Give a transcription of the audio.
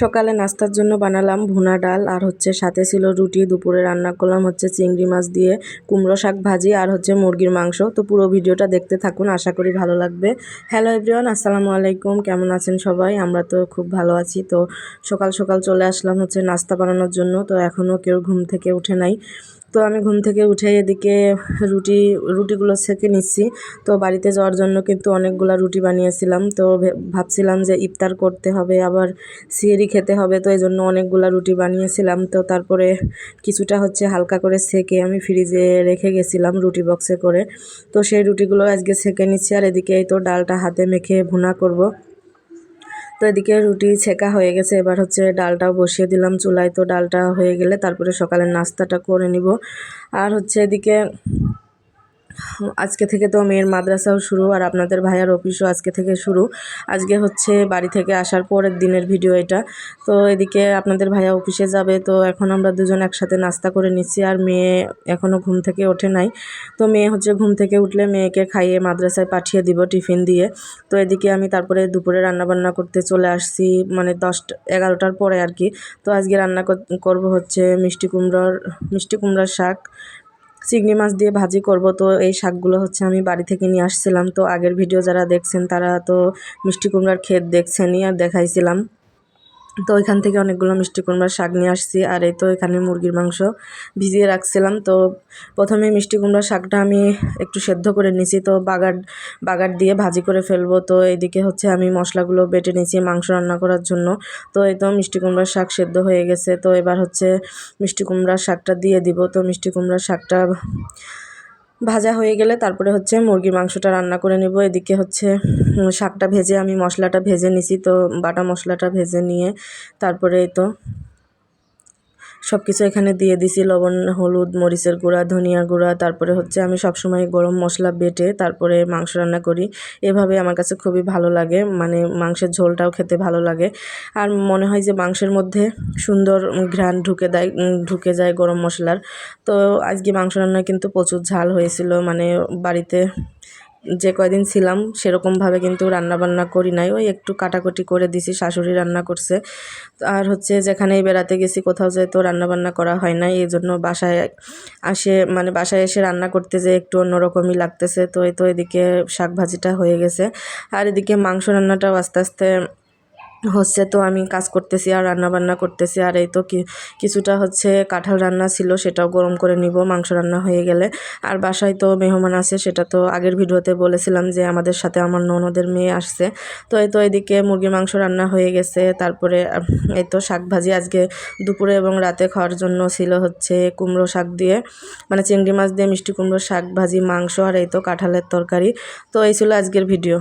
সকালে নাস্তার জন্য বানালাম ভুনা ডাল আর সাথে ছিল রুটি। দুপুরে রান্না করলাম চিংড়ি মাছ দিয়ে কুমড়ো শাক ভাজি আর মুরগির মাংস। তো পুরো ভিডিওটা দেখতে থাকুন, আশা করি ভালো লাগবে। হ্যালো এভরিওয়ান, আসসালামু আলাইকুম। কেমন আছেন সবাই? আমরা তো খুব ভালো আছি। তো সকাল সকাল চলে আসলাম নাস্তা বানানোর জন্য। তো এখনও কেউ ঘুম থেকে উঠে নাই। তো আমি ঘুম থেকে উঠে এদিকে রুটিগুলো সেঁকে নিচ্ছি। তো বাড়িতে যাওয়ার জন্য কিন্তু অনেকগুলো রুটি বানিয়েছিলাম। তো ভাবছিলাম যে ইফতার করতে হবে, আবার সিহরি খেতে হবে, তো এই জন্য অনেকগুলো রুটি বানিয়েছিলাম। তো তারপরে কিছুটা হালকা করে সেঁকে আমি ফ্রিজে রেখে গেছিলাম রুটি বক্সে করে। তো সেই রুটিগুলো আজকে সেঁকে নিচ্ছি। আর এদিকে এই তো ডালটা হাতে মেখে ভুনা করব। তো এদিকে রুটি ছেঁকা হয়ে গেছে, এবার ডালটাও বসিয়ে দিলাম চুলায়। তো ডালটা হয়ে গেলে তারপরে সকালের নাস্তাটা করে নিব। আর এদিকে আজকে থেকে তো মেয়ের মাদ্রাসাও শুরু, আর আপনাদের ভাইয়ার অফিসও আজকে থেকে শুরু। আজকে বাড়ি থেকে আসার পরের দিনের ভিডিও এটা। তো এদিকে আপনাদের ভাইয়া অফিসে যাবে। তো এখন আমরা দুজন একসাথে নাস্তা করে নিচ্ছি। আর মেয়ে এখনও ঘুম থেকে ওঠে নাই। তো মেয়ে ঘুম থেকে উঠলে মেয়েকে খাইয়ে মাদ্রাসায় পাঠিয়ে দিব টিফিন দিয়ে। তো এদিকে আমি তারপরে দুপুরে রান্নাবান্না করতে চলে আসছি, মানে 10-11টার পরে আর কি। তো আজকে রান্না করব মিষ্টি কুমড়ার শাক, চিংড়ি মাছ দিয়ে ভাজি করব। তো এই শাকগুলো আমি বাড়ি থেকে নিয়ে আসছিলাম। তো আগের ভিডিও যারা দেখছেন তারা তো মিষ্টি কুমড়ার ক্ষেত দেখছেনই, আর দেখাইছিলাম। তো ওইখান থেকে অনেকগুলো মিষ্টি কুমড়ার শাক নিয়ে আসছি। আর এই তো এখানে মুরগির মাংস ভিজিয়ে রাখছিলাম। তো প্রথমে মিষ্টি কুমড়ার শাকটা আমি একটু সেদ্ধ করে নিয়েছি। তো বাগার দিয়ে ভাজি করে ফেলবো। তো এইদিকে আমি মশলাগুলো বেটে নিয়েছি মাংস রান্না করার জন্য। তো এই তো মিষ্টি কুমড়ার শাক সেদ্ধ হয়ে গেছে। তো এবার মিষ্টি কুমড়ার শাকটা দিয়ে দিব। তো মিষ্টি কুমড়ার শাকটা ভাজা হয়ে গেলে তারপরে মুরগির মাংসটা রান্না করে নেব। এদিকে শাকটা ভেজে আমি মশলাটা ভেজে নিছি। তো বাটা মশলাটা ভেজে নিয়ে তারপরে এই তো সব কিছু এখানে দিয়ে দিছি, লবণ, হলুদ, মরিচের গুঁড়া, ধনিয়া গুঁড়া। তারপরে আমি সবসময় গরম মশলা বেটে তারপরে মাংস রান্না করি। এভাবে আমার কাছে খুবই ভালো লাগে, মানে মাংসের ঝোলটাও খেতে ভালো লাগে। আর মনে হয় যে মাংসের মধ্যে সুন্দর ঘ্রাণ ঢুকে যায় গরম মশলার। তো আজকে মাংস রান্না কিন্তু প্রচুর ঝাল হয়েছিল, মানে বাড়িতে যে কয়দিন ছিলাম সেরকমভাবে কিন্তু রান্নাবান্না করি নাই, ওই একটু কাটাকুটি করে দিছি, শাশুড়ি রান্না করছে। আর যেখানেই বেড়াতে গেছি কোথাও যেয়ে তো রান্নাবান্না করা হয় নাই, এই জন্য বাসায় এসে রান্না করতে যে একটু অন্যরকমই লাগতেছে। তো এই তো এদিকে শাক ভাজিটা হয়ে গেছে। আর এদিকে মাংস রান্নাটাও আস্তে আস্তে তো আমি কাজ করতেছি আর রান্নাবান্না করতেছি। আর এই তো কিছুটা কাঁঠাল রান্না ছিল, সেটাও গরম করে নিব মাংস রান্না হয়ে গেলে। আর বাসায় তো মেহমান আছে, সেটা তো আগের ভিডিওতে বলেছিলাম যে আমাদের সাথে আমার ননদের মেয়ে আসছে। তো এই তো এদিকে মুরগির মাংস রান্না হয়ে গেছে। তারপরে এই তো শাক ভাজি আজকে দুপুরে এবং রাতে খাওয়ার জন্য ছিল কুমড়ো শাক দিয়ে, মানে চিংড়ি মাছ দিয়ে মিষ্টি কুমড়ো শাক ভাজি, মাংস, আর এই তো কাঁঠালের তরকারি। তো এই ছিল আজকের ভিডিও।